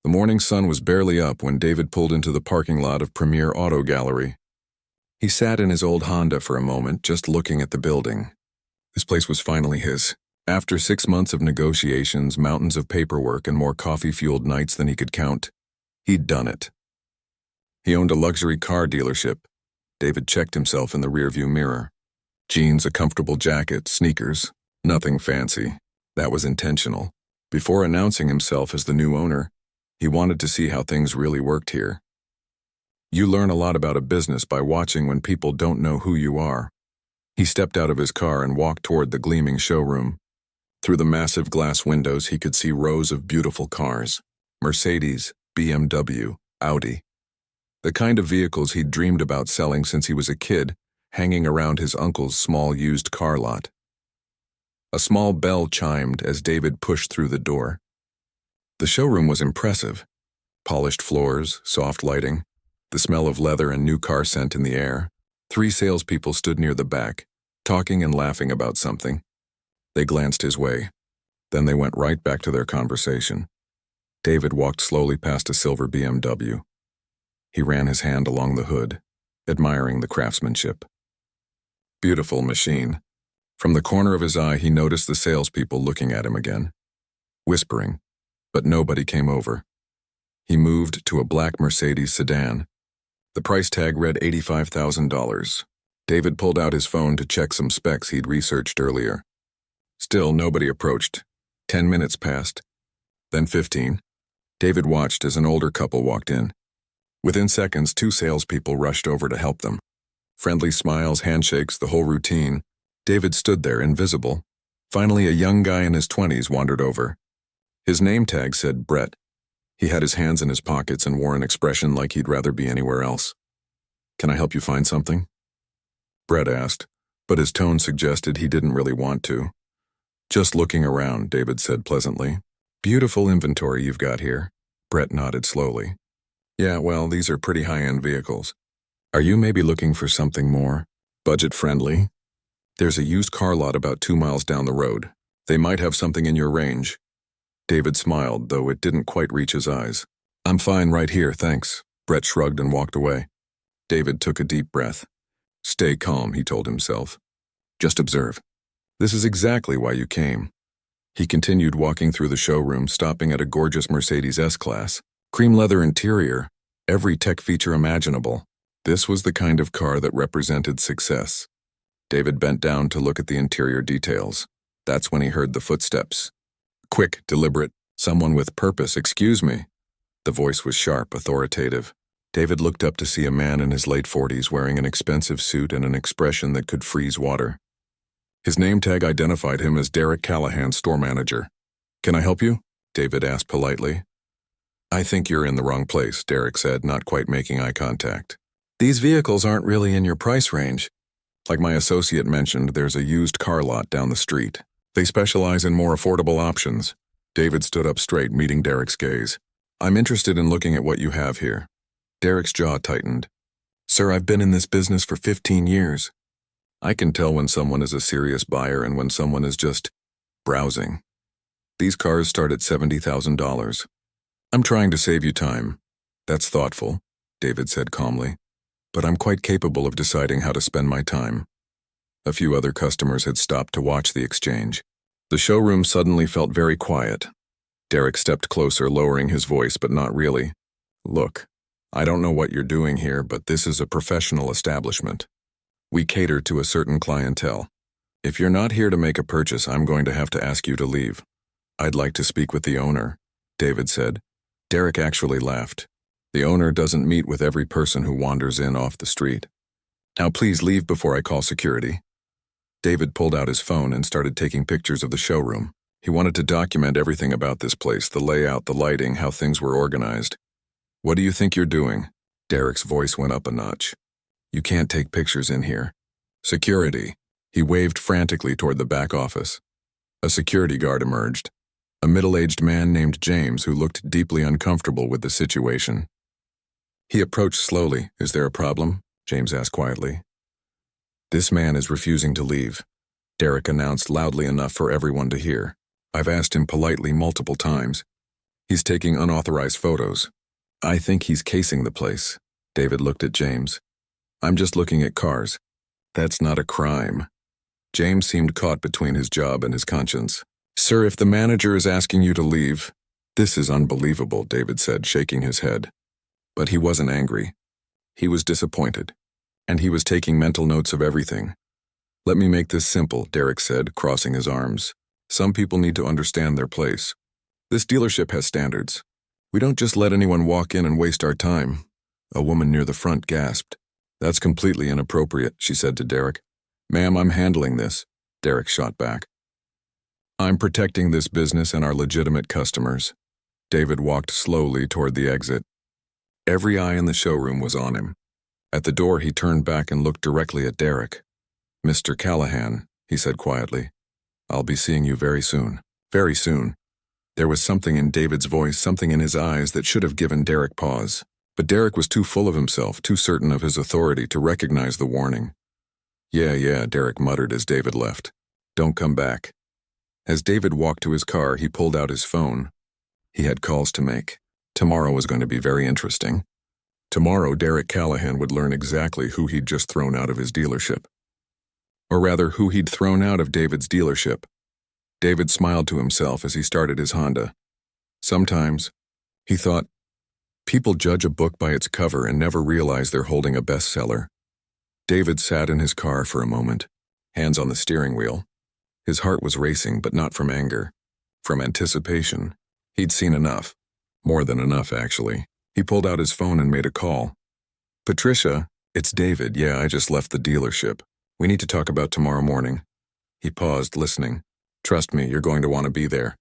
The morning sun was barely up when David pulled into the parking lot of Premier Auto Gallery. He sat in his old Honda for a moment, just looking at the building. This place was finally his. After 6 months of negotiations, mountains of paperwork, and more coffee-fueled nights than he could count, he'd done it. He owned a luxury car dealership. David checked himself in the rearview mirror. Jeans, a comfortable jacket, sneakers, nothing fancy. That was intentional. Before announcing himself as the new owner, he wanted to see how things really worked here. You learn a lot about a business by watching when people don't know who you are. He stepped out of his car and walked toward the gleaming showroom. Through the massive glass windows, he could see rows of beautiful cars. Mercedes, BMW, Audi. The kind of vehicles he'd dreamed about selling since he was a kid, hanging around his uncle's small used car lot. A small bell chimed as David pushed through the door. The showroom was impressive. Polished floors, soft lighting, the smell of leather and new car scent in the air. 3 salespeople stood near the back, talking and laughing about something. They glanced his way. Then they went right back to their conversation. David walked slowly past a silver BMW. He ran his hand along the hood, admiring the craftsmanship. Beautiful machine. From the corner of his eye, he noticed the salespeople looking at him again, whispering, but nobody came over. He moved to a black Mercedes sedan. The price tag read $85,000. David pulled out his phone to check some specs he'd researched earlier. Still, nobody approached. 10 minutes passed, then 15. David watched as an older couple walked in. Within seconds, 2 salespeople rushed over to help them. Friendly smiles, handshakes, the whole routine. David stood there, invisible. Finally, a young guy in his 20s wandered over. His name tag said Brett. He had his hands in his pockets and wore an expression like he'd rather be anywhere else. "Can I help you find something?" Brett asked, but his tone suggested he didn't really want to. "Just looking around," David said pleasantly. "Beautiful inventory you've got here." Brett nodded slowly. "Yeah, well, these are pretty high-end vehicles. Are you maybe looking for something more budget-friendly? There's a used car lot about 2 miles down the road. They might have something in your range." David smiled, though it didn't quite reach his eyes. "I'm fine right here, thanks." Brett shrugged and walked away. David took a deep breath. "Stay calm," he told himself. "Just observe. This is exactly why you came." He continued walking through the showroom, stopping at a gorgeous Mercedes S-Class. Cream leather interior, every tech feature imaginable. This was the kind of car that represented success. David bent down to look at the interior details. That's when he heard the footsteps. Quick, deliberate, someone with purpose. "Excuse me." The voice was sharp, authoritative. David looked up to see a man in his late 40s wearing an expensive suit and an expression that could freeze water. His name tag identified him as Derek Callahan, store manager. "Can I help you?" David asked politely. "I think you're in the wrong place," Derek said, not quite making eye contact. "These vehicles aren't really in your price range. Like my associate mentioned, there's a used car lot down the street. They specialize in more affordable options." David stood up straight, meeting Derek's gaze. "I'm interested in looking at what you have here." Derek's jaw tightened. "Sir, I've been in this business for 15 years. I can tell when someone is a serious buyer and when someone is just browsing. These cars start at $70,000. I'm trying to save you time." "That's thoughtful," David said calmly. "But I'm quite capable of deciding how to spend my time." A few other customers had stopped to watch the exchange. The showroom suddenly felt very quiet. Derek stepped closer, lowering his voice, but not really. "Look, I don't know what you're doing here, but this is a professional establishment. We cater to a certain clientele. If you're not here to make a purchase, I'm going to have to ask you to leave." "I'd like to speak with the owner," David said. Derek actually laughed. "The owner doesn't meet with every person who wanders in off the street. Now please leave before I call security." David pulled out his phone and started taking pictures of the showroom. He wanted to document everything about this place, the layout, the lighting, how things were organized. "What do you think you're doing?" Derek's voice went up a notch. "You can't take pictures in here." "Security." He waved frantically toward the back office. A security guard emerged. A middle-aged man named James who looked deeply uncomfortable with the situation. He approached slowly. "Is there a problem?" James asked quietly. "This man is refusing to leave," Derek announced loudly enough for everyone to hear. "I've asked him politely multiple times. He's taking unauthorized photos. I think he's casing the place. David looked at James. I'm just looking at cars. That's not a crime. James seemed caught between his job and his conscience. Sir, if the manager is asking you to leave. This is unbelievable, David said, shaking his head. But he wasn't angry. He was disappointed. And he was taking mental notes of everything. Let me make this simple, Derek said, crossing his arms. Some people need to understand their place. This dealership has standards. We don't just let anyone walk in and waste our time. A woman near the front gasped. That's completely inappropriate, she said to Derek. Ma'am, I'm handling this, Derek shot back. I'm protecting this business and our legitimate customers. David walked slowly toward the exit. Every eye in the showroom was on him. At the door, he turned back and looked directly at Derek. Mr. Callahan, he said quietly, I'll be seeing you very soon. Very soon. There was something in David's voice, something in his eyes that should have given Derek pause. But Derek was too full of himself, too certain of his authority to recognize the warning. Yeah, Derek muttered as David left. Don't come back. As David walked to his car, he pulled out his phone. He had calls to make. Tomorrow was going to be very interesting. Tomorrow, Derek Callahan would learn exactly who he'd just thrown out of his dealership. Or rather, who he'd thrown out of David's dealership. David smiled to himself as he started his Honda. Sometimes, he thought, people judge a book by its cover and never realize they're holding a bestseller. David sat in his car for a moment, hands on the steering wheel. His heart was racing, but not from anger, from anticipation. He'd seen enough. More than enough, actually. He pulled out his phone and made a call. Patricia, it's David. Yeah, I just left the dealership. We need to talk about tomorrow morning. He paused, listening. Trust me, you're going to want to be there.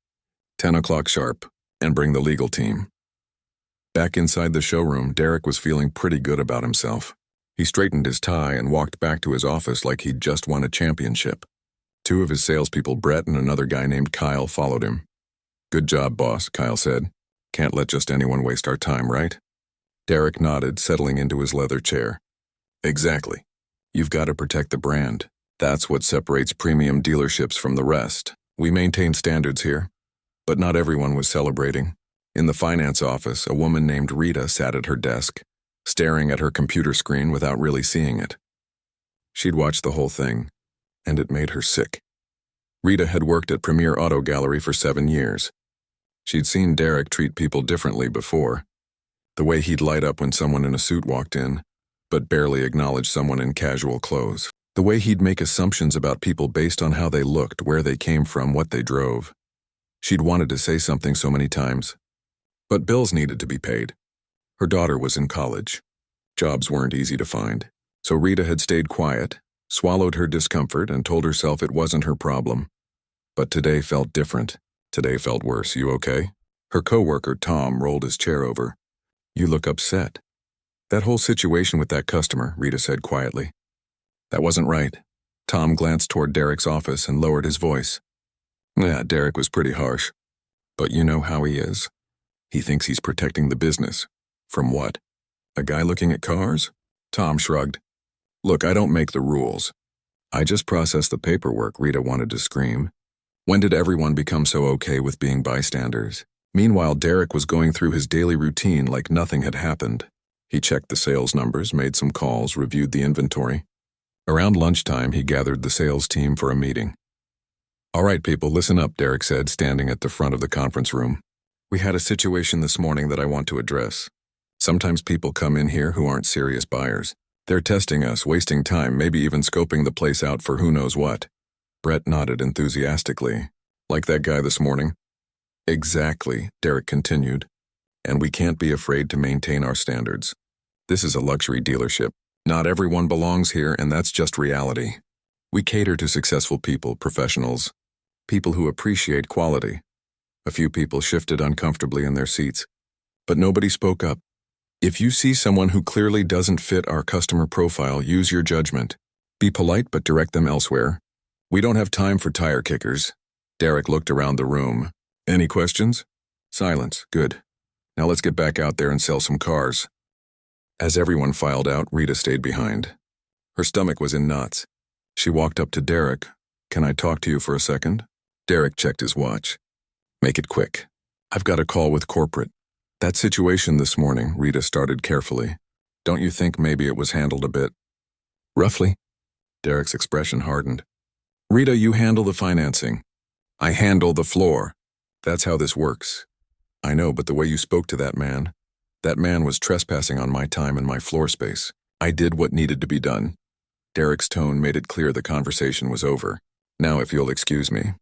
10 o'clock sharp, and bring the legal team. Back inside the showroom, Derek was feeling pretty good about himself. He straightened his tie and walked back to his office like he'd just won a championship. Two of his salespeople, Brett and another guy named Kyle, followed him. Good job, boss, Kyle said. Can't let just anyone waste our time, right? Derek nodded, settling into his leather chair. Exactly. You've got to protect the brand. That's what separates premium dealerships from the rest. We maintain standards here. But not everyone was celebrating. In the finance office, a woman named Rita sat at her desk, staring at her computer screen without really seeing it. She'd watched the whole thing, and it made her sick. Rita had worked at Premier Auto Gallery for 7 years. She'd seen Derek treat people differently before. The way he'd light up when someone in a suit walked in, but barely acknowledge someone in casual clothes. The way he'd make assumptions about people based on how they looked, where they came from, what they drove. She'd wanted to say something so many times. But bills needed to be paid. Her daughter was in college. Jobs weren't easy to find. So Rita had stayed quiet, swallowed her discomfort, and told herself it wasn't her problem. But today felt different. Today felt worse. You okay? Her coworker, Tom, rolled his chair over. You look upset. That whole situation with that customer, Rita said quietly. That wasn't right. Tom glanced toward Derek's office and lowered his voice. Yeah, Derek was pretty harsh. But you know how he is. He thinks he's protecting the business. From what? A guy looking at cars? Tom shrugged. Look, I don't make the rules. I just process the paperwork, Rita wanted to scream. When did everyone become so okay with being bystanders? Meanwhile, Derek was going through his daily routine like nothing had happened. He checked the sales numbers, made some calls, reviewed the inventory. Around lunchtime, he gathered the sales team for a meeting. All right, people, listen up, Derek said, standing at the front of the conference room. We had a situation this morning that I want to address. Sometimes people come in here who aren't serious buyers. They're testing us, wasting time, maybe even scoping the place out for who knows what. Brett nodded enthusiastically. Like that guy this morning? Exactly, Derek continued. And we can't be afraid to maintain our standards. This is a luxury dealership. Not everyone belongs here, and that's just reality. We cater to successful people, professionals, people who appreciate quality. A few people shifted uncomfortably in their seats, but nobody spoke up. If you see someone who clearly doesn't fit our customer profile, use your judgment. Be polite, but direct them elsewhere. We don't have time for tire kickers. Derek looked around the room. Any questions? Silence. Good. Now let's get back out there and sell some cars. As everyone filed out, Rita stayed behind. Her stomach was in knots. She walked up to Derek. Can I talk to you for a second? Derek checked his watch. Make it quick. I've got a call with corporate. That situation this morning, Rita started carefully. Don't you think maybe it was handled a bit roughly? Derek's expression hardened. Rita, you handle the financing. I handle the floor. That's how this works. I know, but the way you spoke to that man was trespassing on my time and my floor space. I did what needed to be done. Derek's tone made it clear the conversation was over. Now, if you'll excuse me.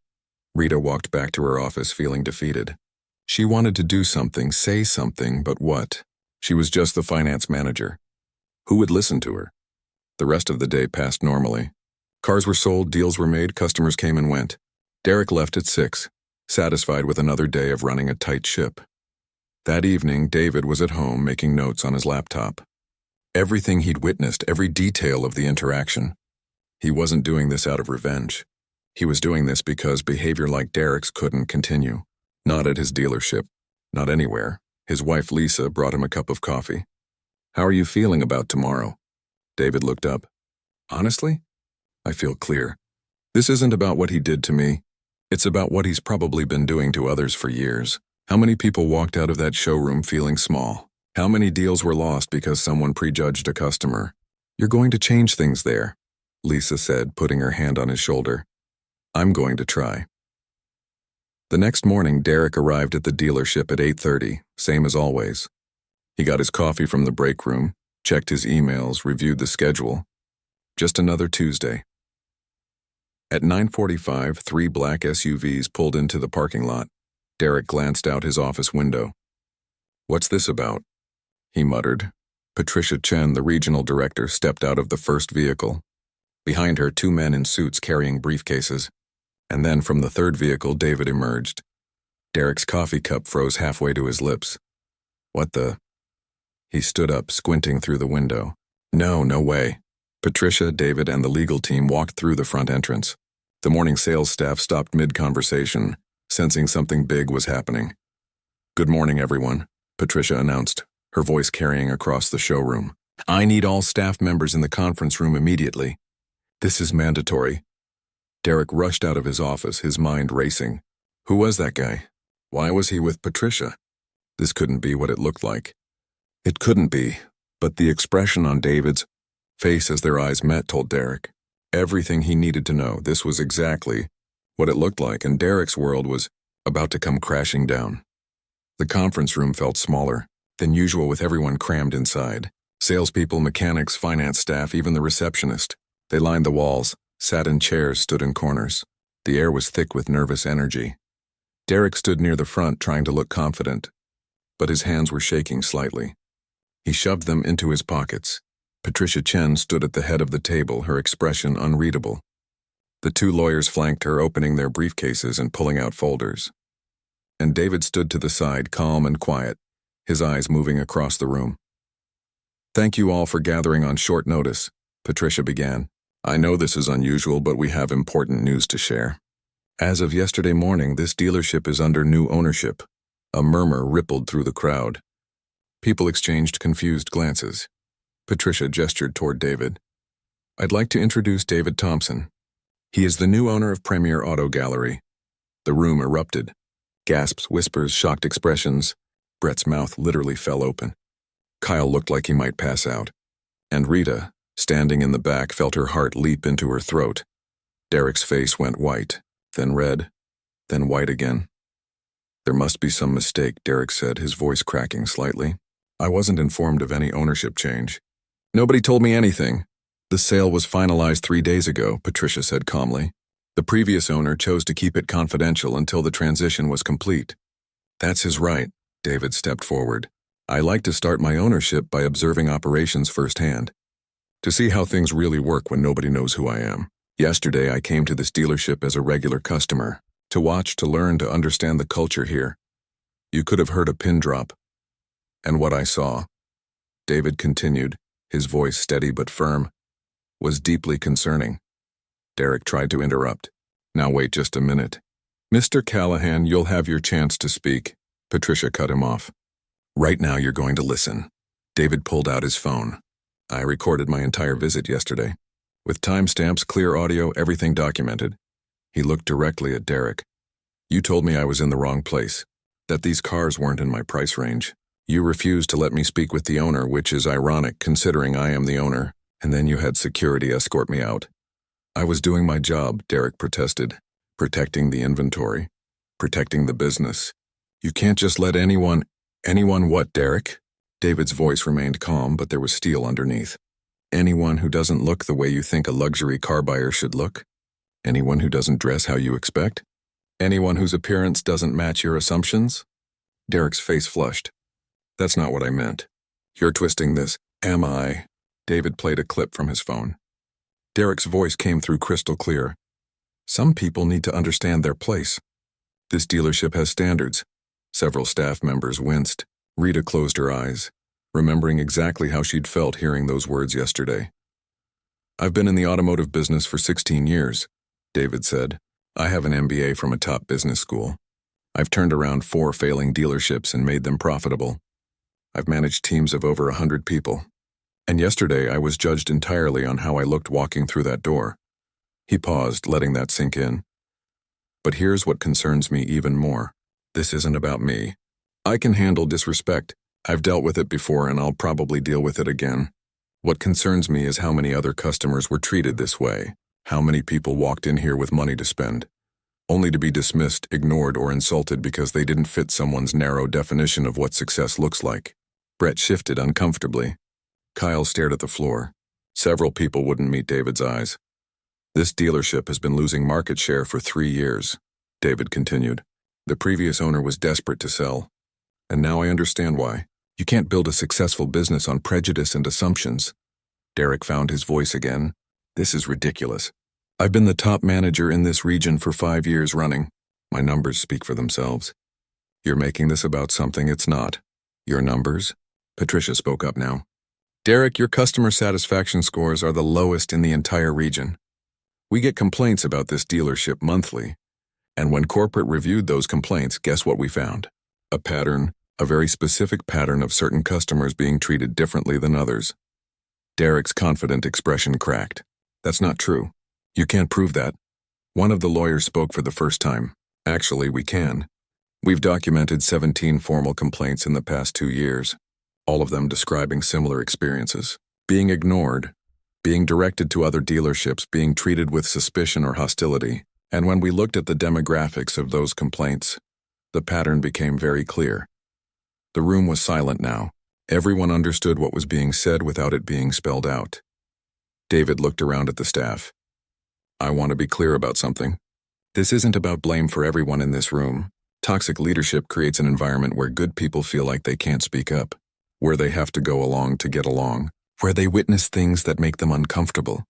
Rita walked back to her office feeling defeated. She wanted to do something, say something, but what? She was just the finance manager. Who would listen to her? The rest of the day passed normally. Cars were sold, deals were made, customers came and went. Derek left at 6, satisfied with another day of running a tight ship. That evening, David was at home making notes on his laptop. Everything he'd witnessed, every detail of the interaction. He wasn't doing this out of revenge. He was doing this because behavior like Derek's couldn't continue. Not at his dealership. Not anywhere. His wife Lisa brought him a cup of coffee. How are you feeling about tomorrow? David looked up. Honestly? I feel clear. This isn't about what he did to me. It's about what he's probably been doing to others for years. How many people walked out of that showroom feeling small? How many deals were lost because someone prejudged a customer? You're going to change things there, Lisa said, putting her hand on his shoulder. I'm going to try. The next morning, Derek arrived at the dealership at 8:30, same as always. He got his coffee from the break room, checked his emails, reviewed the schedule. Just another Tuesday. At 9:45, 3 black SUVs pulled into the parking lot. Derek glanced out his office window. What's this about? He muttered. Patricia Chen, the regional director, stepped out of the first vehicle. Behind her, 2 men in suits carrying briefcases. And then from the third vehicle, David emerged. Derek's coffee cup froze halfway to his lips. What the? He stood up, squinting through the window. No way. Patricia, David, and the legal team walked through the front entrance. The morning sales staff stopped mid-conversation, sensing something big was happening. Good morning, everyone, Patricia announced, her voice carrying across the showroom. I need all staff members in the conference room immediately. This is mandatory. Derek rushed out of his office, his mind racing. Who was that guy? Why was he with Patricia? This couldn't be what it looked like. It couldn't be, but the expression on David's face as their eyes met told Derek everything he needed to know. This was exactly what it looked like, and Derek's world was about to come crashing down. The conference room felt smaller than usual with everyone crammed inside. Salespeople, mechanics, finance staff, even the receptionist. They lined the walls, sat in chairs, stood in corners. The air was thick with nervous energy. Derek stood near the front trying to look confident, but his hands were shaking slightly. He shoved them into his pockets. Patricia Chen stood at the head of the table, her expression unreadable. The 2 lawyers flanked her, opening their briefcases and pulling out folders. And David stood to the side, calm and quiet, his eyes moving across the room. Thank you all for gathering on short notice, Patricia began. I know this is unusual, but we have important news to share. As of yesterday morning, this dealership is under new ownership. A murmur rippled through the crowd. People exchanged confused glances. Patricia gestured toward David. I'd like to introduce David Thompson. He is the new owner of Premier Auto Gallery. The room erupted. Gasps, whispers, shocked expressions. Brett's mouth literally fell open. Kyle looked like he might pass out. And Rita, standing in the back, felt her heart leap into her throat. Derek's face went white, then red, then white again. There must be some mistake, Derek said, his voice cracking slightly. I wasn't informed of any ownership change. Nobody told me anything. The sale was finalized 3 days ago, Patricia said calmly. The previous owner chose to keep it confidential until the transition was complete. That's his right, David stepped forward. I like to start my ownership by observing operations firsthand, to see how things really work when nobody knows who I am. Yesterday, I came to this dealership as a regular customer, to watch, to learn, to understand the culture here. You could have heard a pin drop. And what I saw, David continued, his voice steady but firm, was deeply concerning. Derek tried to interrupt. Now wait just a minute. Mr. Callahan, you'll have your chance to speak. Patricia cut him off. Right now you're going to listen. David pulled out his phone. I recorded my entire visit yesterday. With timestamps, clear audio, everything documented. He looked directly at Derek. You told me I was in the wrong place. that these cars weren't in my price range. You refused to let me speak with the owner, which is ironic considering I am the owner, and then you had security escort me out. I was doing my job, Derek protested, protecting the inventory, protecting the business. You can't just let anyone what, Derek? David's voice remained calm, but there was steel underneath. Anyone who doesn't look the way you think a luxury car buyer should look? Anyone who doesn't dress how you expect? Anyone whose appearance doesn't match your assumptions? Derek's face flushed. That's not what I meant. You're twisting this. Am I? David played a clip from his phone. Derek's voice came through crystal clear. Some people need to understand their place. This dealership has standards. Several staff members winced. Rita closed her eyes, remembering exactly how she'd felt hearing those words yesterday. I've been in the automotive business for 16 years, David said. I have an MBA from a top business school. I've turned around 4 failing dealerships and made them profitable. I've managed teams of over 100 people. And yesterday I was judged entirely on how I looked walking through that door. He paused, letting that sink in. But here's what concerns me even more. This isn't about me. I can handle disrespect. I've dealt with it before and I'll probably deal with it again. What concerns me is how many other customers were treated this way. How many people walked in here with money to spend, only to be dismissed, ignored, or insulted because they didn't fit someone's narrow definition of what success looks like. Brett shifted uncomfortably. Kyle stared at the floor. Several people wouldn't meet David's eyes. This dealership has been losing market share for 3 years, David continued. The previous owner was desperate to sell. And now I understand why. You can't build a successful business on prejudice and assumptions. Derek found his voice again. This is ridiculous. I've been the top manager in this region for 5 years running. My numbers speak for themselves. You're making this about something it's not. Your numbers? Patricia spoke up now. Derek, your customer satisfaction scores are the lowest in the entire region. We get complaints about this dealership monthly. And when corporate reviewed those complaints, guess what we found? A pattern, a very specific pattern of certain customers being treated differently than others. Derek's confident expression cracked. That's not true. You can't prove that. One of the lawyers spoke for the first time. Actually, we can. We've documented 17 formal complaints in the past 2 years, all of them describing similar experiences. Being ignored, being directed to other dealerships, being treated with suspicion or hostility. And when we looked at the demographics of those complaints, the pattern became very clear. The room was silent now. Everyone understood what was being said without it being spelled out. David looked around at the staff. I want to be clear about something. This isn't about blame for everyone in this room. Toxic leadership creates an environment where good people feel like they can't speak up, where they have to go along to get along, where they witness things that make them uncomfortable,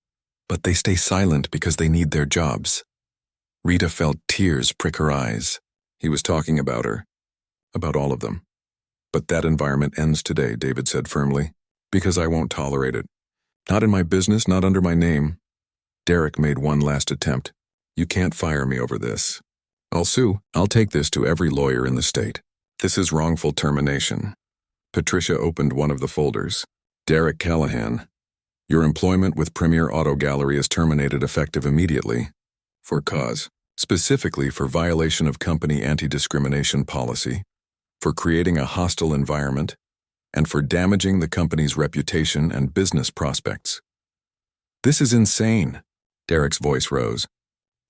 but they stay silent because they need their jobs. Rita felt tears prick her eyes. He was talking about her, about all of them. But that environment ends today, David said firmly, because I won't tolerate it. Not in my business, not under my name. Derek made one last attempt. You can't fire me over this. I'll sue. I'll take this to every lawyer in the state. This is wrongful termination. Patricia opened one of the folders. Derek Callahan, your employment with Premier Auto Gallery is terminated effective immediately. For cause, specifically for violation of company anti-discrimination policy, for creating a hostile environment, and for damaging the company's reputation and business prospects. This is insane. Derek's voice rose.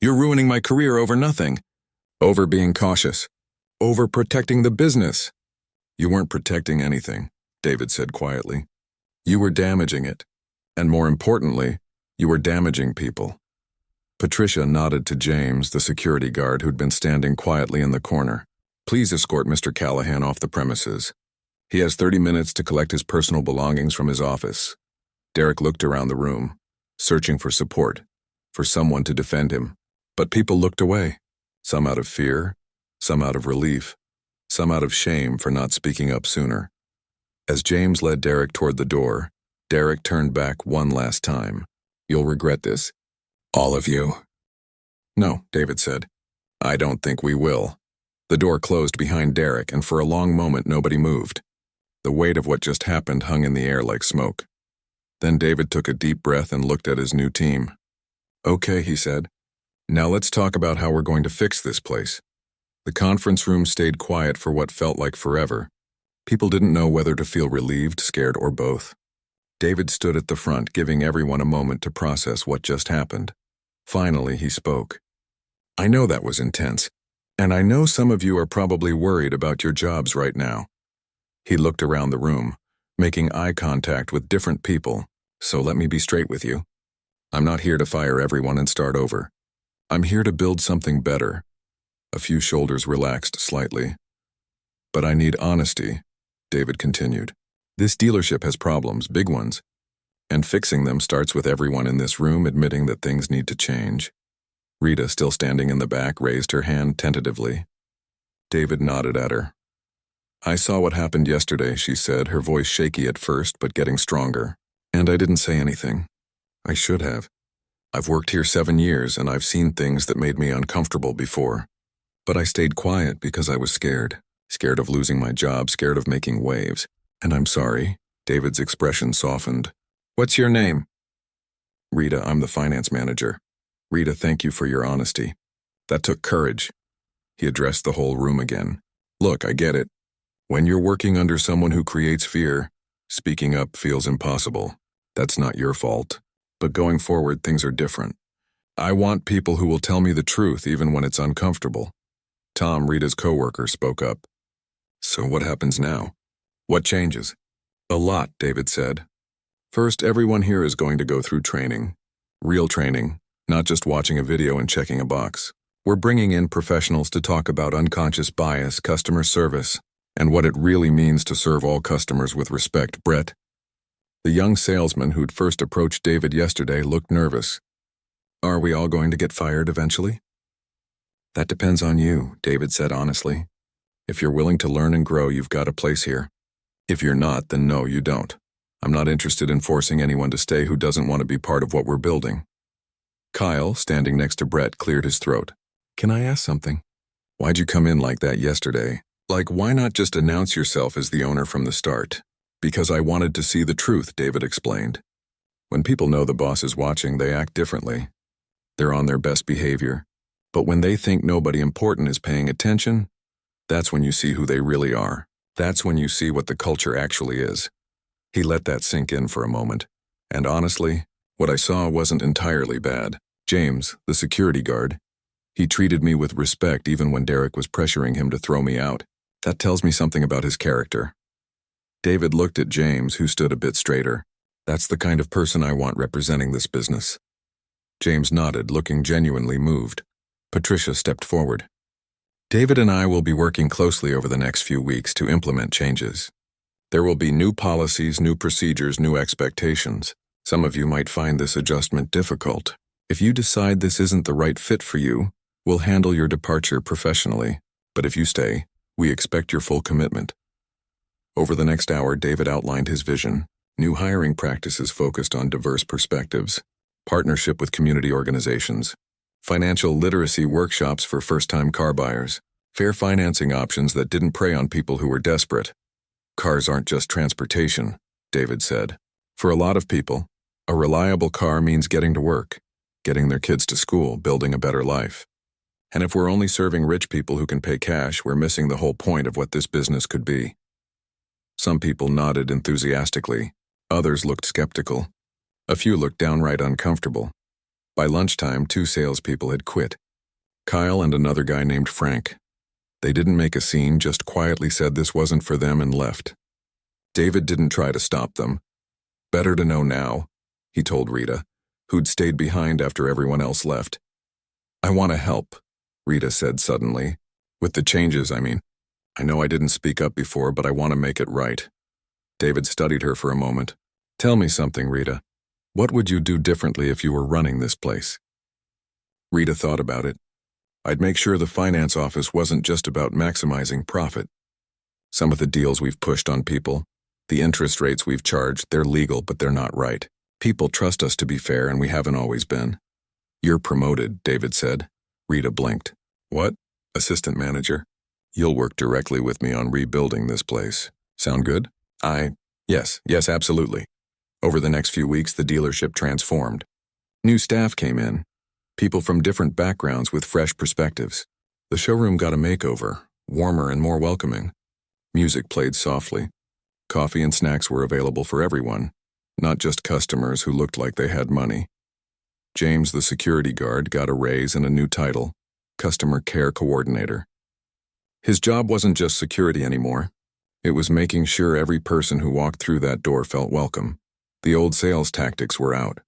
You're ruining my career over nothing. Over being cautious. Over protecting the business. You weren't protecting anything, David said quietly. You were damaging it. And more importantly, you were damaging people. Patricia nodded to James, the security guard who'd been standing quietly in the corner. Please escort Mr. Callahan off the premises. He has 30 minutes to collect his personal belongings from his office. Derek looked around the room, searching for support, for someone to defend him. But people looked away, some out of fear, some out of relief, some out of shame for not speaking up sooner. As James led Derek toward the door, Derek turned back one last time. You'll regret this. All of you. No, David said. I don't think we will. The door closed behind Derek, and for a long moment nobody moved. The weight of what just happened hung in the air like smoke. Then David took a deep breath and looked at his new team. Okay, he said. Now let's talk about how we're going to fix this place. The conference room stayed quiet for what felt like forever. People didn't know whether to feel relieved, scared, or both. David stood at the front, giving everyone a moment to process what just happened. Finally, he spoke. "I know that was intense, and I know some of you are probably worried about your jobs right now." He looked around the room, making eye contact with different people. "So let me be straight with you. I'm not here to fire everyone and start over. I'm here to build something better." A few shoulders relaxed slightly. "But I need honesty," David continued. "This dealership has problems, big ones, and fixing them starts with everyone in this room admitting that things need to change." Rita, still standing in the back, raised her hand tentatively. David nodded at her. "I saw what happened yesterday," she said, her voice shaky at first but getting stronger. "And I didn't say anything. I should have. I've worked here 7 years and I've seen things that made me uncomfortable before. But I stayed quiet because I was scared. Scared of losing my job, scared of making waves. And I'm sorry." David's expression softened. "What's your name?" "Rita, I'm the finance manager." "Rita, thank you for your honesty. That took courage." He addressed the whole room again. "Look, I get it. When you're working under someone who creates fear, speaking up feels impossible. That's not your fault. But going forward, things are different. I want people who will tell me the truth even when it's uncomfortable." Tom, Rita's coworker, spoke up. "So what happens now? What changes?" "A lot," David said. "First, everyone here is going to go through training. Real training, not just watching a video and checking a box. We're bringing in professionals to talk about unconscious bias, customer service, and what it really means to serve all customers with respect." Brett, the young salesman who'd first approached David yesterday, looked nervous. "Are we all going to get fired eventually?" "That depends on you," David said honestly. "If you're willing to learn and grow, you've got a place here. If you're not, then no, you don't. I'm not interested in forcing anyone to stay who doesn't want to be part of what we're building." Kyle, standing next to Brett, cleared his throat. "Can I ask something? Why'd you come in like that yesterday? Like, why not just announce yourself as the owner from the start?" "Because I wanted to see the truth," David explained. "When people know the boss is watching, they act differently. They're on their best behavior. But when they think nobody important is paying attention, that's when you see who they really are. That's when you see what the culture actually is." He let that sink in for a moment. "And honestly, what I saw wasn't entirely bad. James, the security guard, he treated me with respect even when Derek was pressuring him to throw me out. That tells me something about his character." David looked at James, who stood a bit straighter. "That's the kind of person I want representing this business." James nodded, looking genuinely moved. Patricia stepped forward. "David and I will be working closely over the next few weeks to implement changes. There will be new policies, new procedures, new expectations. Some of you might find this adjustment difficult. If you decide this isn't the right fit for you, we'll handle your departure professionally. But if you stay, we expect your full commitment." Over the next hour, David outlined his vision: new hiring practices focused on diverse perspectives, partnership with community organizations, financial literacy workshops for first-time car buyers, fair financing options that didn't prey on people who were desperate. "Cars aren't just transportation," David said. "For a lot of people, a reliable car means getting to work, getting their kids to school, building a better life. And if we're only serving rich people who can pay cash, we're missing the whole point of what this business could be." Some people nodded enthusiastically. Others looked skeptical. A few looked downright uncomfortable. By lunchtime, 2 salespeople had quit. Kyle and another guy named Frank. They didn't make a scene, just quietly said this wasn't for them and left. David didn't try to stop them. "Better to know now," he told Rita, who'd stayed behind after everyone else left. "I want to help," Rita said suddenly. "With the changes, I mean. I know I didn't speak up before, but I want to make it right." David studied her for a moment. "Tell me something, Rita. What would you do differently if you were running this place?" Rita thought about it. "I'd make sure the finance office wasn't just about maximizing profit. Some of the deals we've pushed on people, the interest rates we've charged, they're legal, but they're not right. People trust us to be fair, and we haven't always been." "You're promoted," David said. Rita blinked. "What? Assistant manager? You'll work directly with me on rebuilding this place. Sound good?" Yes, absolutely." Over the next few weeks, the dealership transformed. New staff came in, people from different backgrounds with fresh perspectives. The showroom got a makeover, warmer and more welcoming. Music played softly. Coffee and snacks were available for everyone, not just customers who looked like they had money. James, the security guard, got a raise and a new title, Customer Care Coordinator. His job wasn't just security anymore. It was making sure every person who walked through that door felt welcome. The old sales tactics were out.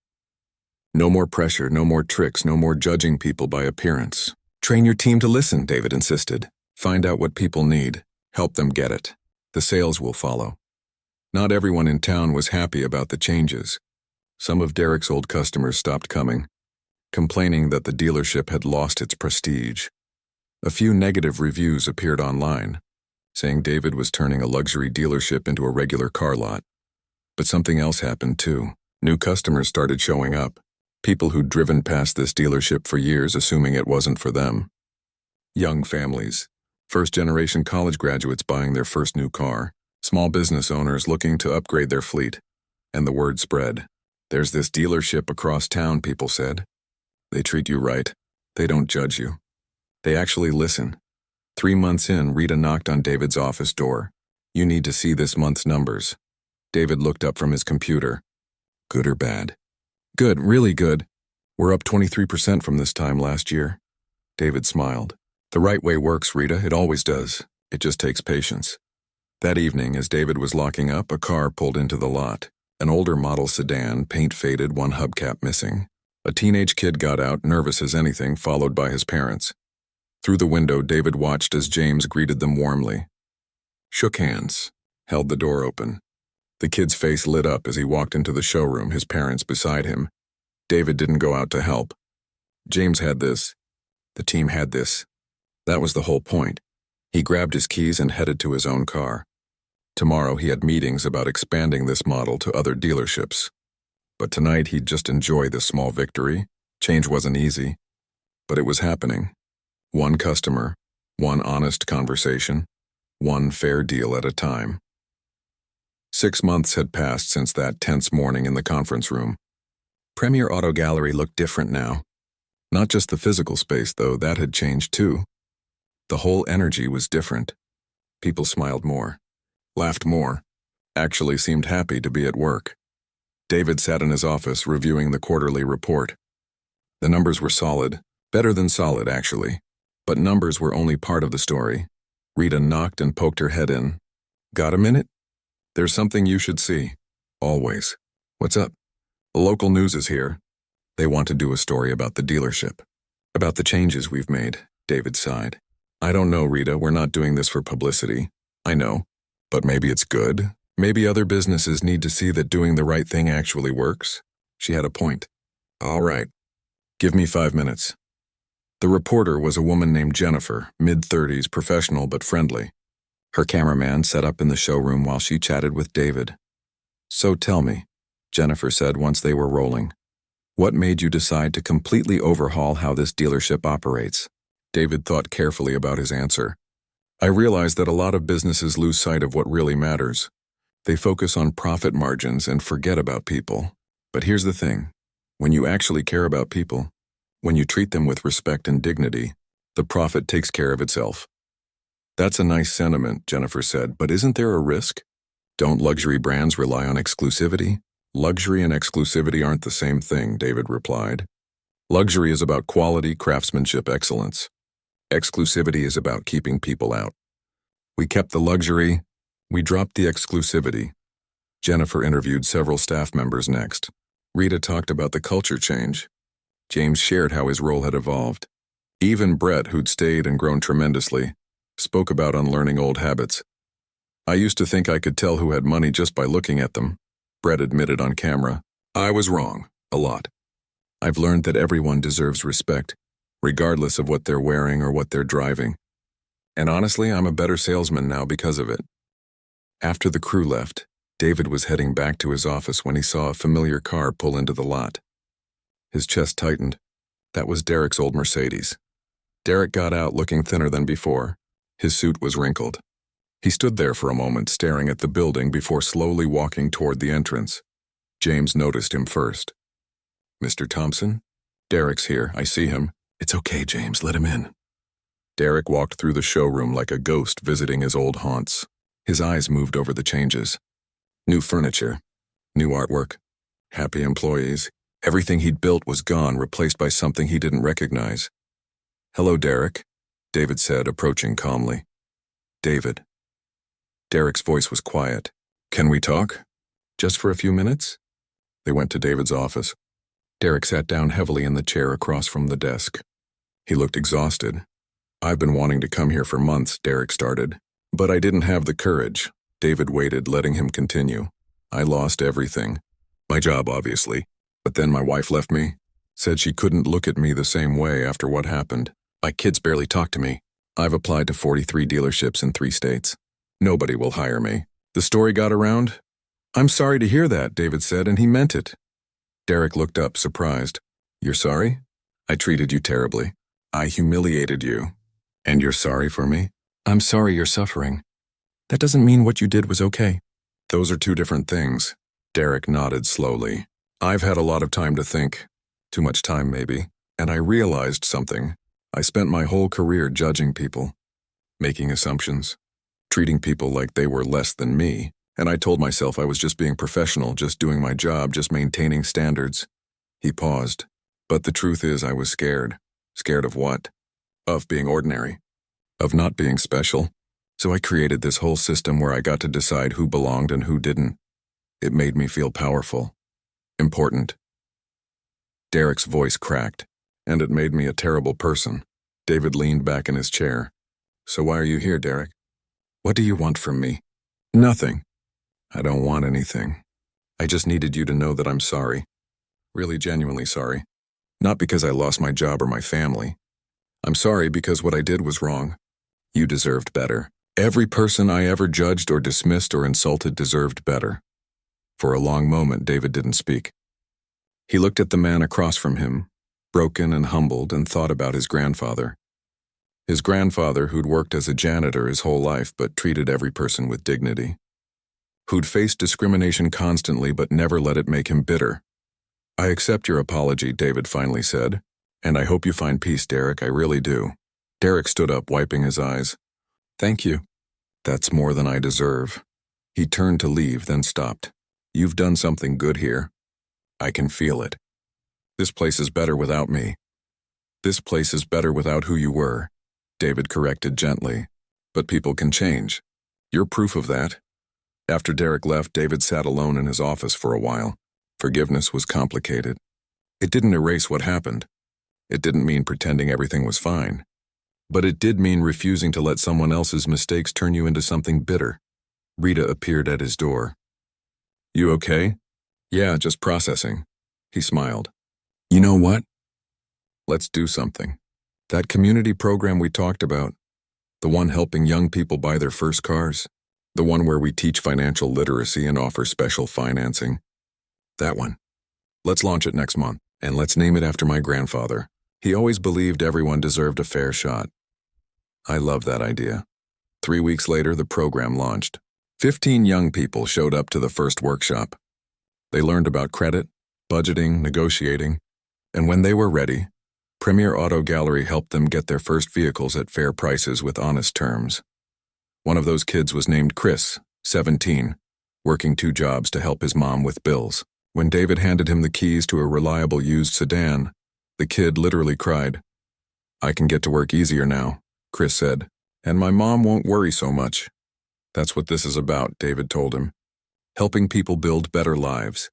No more pressure, no more tricks, no more judging people by appearance. Train your team to listen, David insisted. Find out what people need. Help them get it. The sales will follow. Not everyone in town was happy about the changes. Some of Derek's old customers stopped coming, complaining that the dealership had lost its prestige. A few negative reviews appeared online, saying David was turning a luxury dealership into a regular car lot. But something else happened too. New customers started showing up. People who'd driven past this dealership for years assuming it wasn't for them. Young families, first-generation college graduates buying their first new car, small business owners looking to upgrade their fleet. And the word spread. There's this dealership across town, people said. They treat you right. They don't judge you. They actually listen. 3 months in, Rita knocked on David's office door. You need to see this month's numbers. David looked up from his computer. Good or bad? Good, really good. We're up 23% from this time last year. David smiled. The right way works, Rita. It always does. It just takes patience. That evening, as David was locking up, a car pulled into the lot. An older model sedan, paint faded, one hubcap missing. A teenage kid got out, nervous as anything, followed by his parents. Through the window, David watched as James greeted them warmly. Shook hands, held the door open. The kid's face lit up as he walked into the showroom, his parents beside him. David didn't go out to help. James had this. The team had this. That was the whole point. He grabbed his keys and headed to his own car. Tomorrow he had meetings about expanding this model to other dealerships. But tonight he'd just enjoy this small victory. Change wasn't easy, but it was happening. One customer, one honest conversation, one fair deal at a time. 6 months had passed since that tense morning in the conference room. Premier Auto Gallery looked different now. Not just the physical space, though, that had changed too. The whole energy was different. People smiled more, laughed more, actually seemed happy to be at work. David sat in his office reviewing the quarterly report. The numbers were solid, better than solid, actually. But numbers were only part of the story. Rita knocked and poked her head in. Got a minute? There's something you should see. Always. What's up? The local news is here. They want to do a story about the dealership. About the changes we've made, David sighed. I don't know, Rita, we're not doing this for publicity. I know. But maybe it's good. Maybe other businesses need to see that doing the right thing actually works. She had a point. All right. Give me 5 minutes. The reporter was a woman named Jennifer, mid-30s, professional but friendly. Her cameraman sat up in the showroom while she chatted with David. So tell me, Jennifer said once they were rolling, what made you decide to completely overhaul how this dealership operates? David thought carefully about his answer. I realized that a lot of businesses lose sight of what really matters. They focus on profit margins and forget about people. But here's the thing. When you actually care about people, when you treat them with respect and dignity, the profit takes care of itself. That's a nice sentiment, Jennifer said, but isn't there a risk? Don't luxury brands rely on exclusivity? Luxury and exclusivity aren't the same thing, David replied. Luxury is about quality, craftsmanship, excellence. Exclusivity is about keeping people out. We kept the luxury, we dropped the exclusivity. Jennifer interviewed several staff members next. Rita talked about the culture change. James shared how his role had evolved. Even Brett, who'd stayed and grown tremendously, spoke about unlearning old habits. I used to think I could tell who had money just by looking at them, Brett admitted on camera. I was wrong, a lot. I've learned that everyone deserves respect, regardless of what they're wearing or what they're driving. And honestly, I'm a better salesman now because of it. After the crew left, David was heading back to his office when he saw a familiar car pull into the lot. His chest tightened. That was Derek's old Mercedes. Derek got out looking thinner than before. His suit was wrinkled. He stood there for a moment, staring at the building before slowly walking toward the entrance. James noticed him first. Mr. Thompson? Derek's here. I see him. It's okay, James. Let him in. Derek walked through the showroom like a ghost visiting his old haunts. His eyes moved over the changes. New furniture, new artwork, happy employees. Everything he'd built was gone, replaced by something he didn't recognize. "Hello, Derek," David said, approaching calmly. "David." Derek's voice was quiet. "Can we talk? Just for a few minutes?" They went to David's office. Derek sat down heavily in the chair across from the desk. He looked exhausted. "I've been wanting to come here for months," Derek started. "But I didn't have the courage." David waited, letting him continue. "I lost everything. My job, obviously. But then my wife left me. Said she couldn't look at me the same way after what happened. My kids barely talk to me. I've applied to 43 dealerships in 3 states. Nobody will hire me. The story got around?" "I'm sorry to hear that," David said, and he meant it. Derek looked up, surprised. "You're sorry? I treated you terribly. I humiliated you. And you're sorry for me?" "I'm sorry you're suffering. That doesn't mean what you did was okay." "Those are 2 different things." Derek nodded slowly. "I've had a lot of time to think. Too much time, maybe. And I realized something. I spent my whole career judging people, making assumptions, treating people like they were less than me. And I told myself I was just being professional, just doing my job, just maintaining standards." He paused. "But the truth is I was scared." "Scared of what?" "Of being ordinary. Of not being special. So I created this whole system where I got to decide who belonged and who didn't. It made me feel powerful. Important." Derek's voice cracked. "And it made me a terrible person." David leaned back in his chair. "So why are you here, Derek? What do you want from me?" "Nothing. I don't want anything. I just needed you to know that I'm sorry. Really genuinely sorry. Not because I lost my job or my family. I'm sorry because what I did was wrong. You deserved better. Every person I ever judged or dismissed or insulted deserved better." For a long moment, David didn't speak. He looked at the man across from him, broken and humbled, and thought about his grandfather. His grandfather who'd worked as a janitor his whole life but treated every person with dignity. Who'd faced discrimination constantly but never let it make him bitter. "I accept your apology," David finally said. "And I hope you find peace, Derek, I really do." Derek stood up, wiping his eyes. "Thank you. That's more than I deserve." He turned to leave, then stopped. "You've done something good here. I can feel it. This place is better without me. This place is better without who you were," David corrected gently. "But people can change. You're proof of that." After Derek left, David sat alone in his office for a while. Forgiveness was complicated. It didn't erase what happened. It didn't mean pretending everything was fine. But it did mean refusing to let someone else's mistakes turn you into something bitter. Rita appeared at his door. "You okay?" "Yeah, just processing." He smiled. "You know what? Let's do something. That community program we talked about, the one helping young people buy their first cars, the one where we teach financial literacy and offer special financing. That one. Let's launch it next month, and let's name it after my grandfather. He always believed everyone deserved a fair shot." I love that idea. 3 weeks later, the program launched. 15 young people showed up to the first workshop. They learned about credit, budgeting, negotiating, and when they were ready, Premier Auto Gallery helped them get their first vehicles at fair prices with honest terms. One of those kids was named Chris, 17, working 2 jobs to help his mom with bills. When David handed him the keys to a reliable used sedan, the kid literally cried. "I can get to work easier now," Chris said, "and my mom won't worry so much." "That's what this is about," David told him. Helping people build better lives.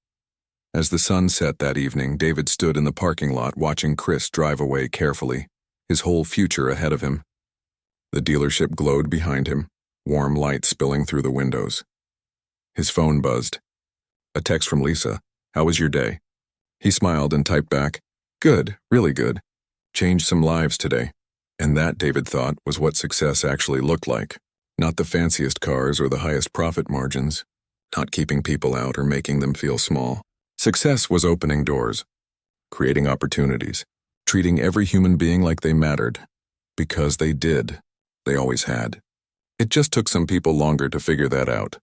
As the sun set that evening, David stood in the parking lot watching Chris drive away carefully, his whole future ahead of him. The dealership glowed behind him, warm light spilling through the windows. His phone buzzed. A text from Lisa. "How was your day?" He smiled and typed back, "Good, really good. Changed some lives today." And that, David thought, was what success actually looked like. Not the fanciest cars or the highest profit margins. Not keeping people out or making them feel small. Success was opening doors, creating opportunities, treating every human being like they mattered. Because they did. They always had. It just took some people longer to figure that out.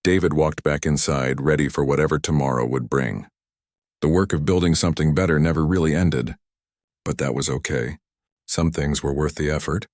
David walked back inside, ready for whatever tomorrow would bring. The work of building something better never really ended. But that was okay. Some things were worth the effort.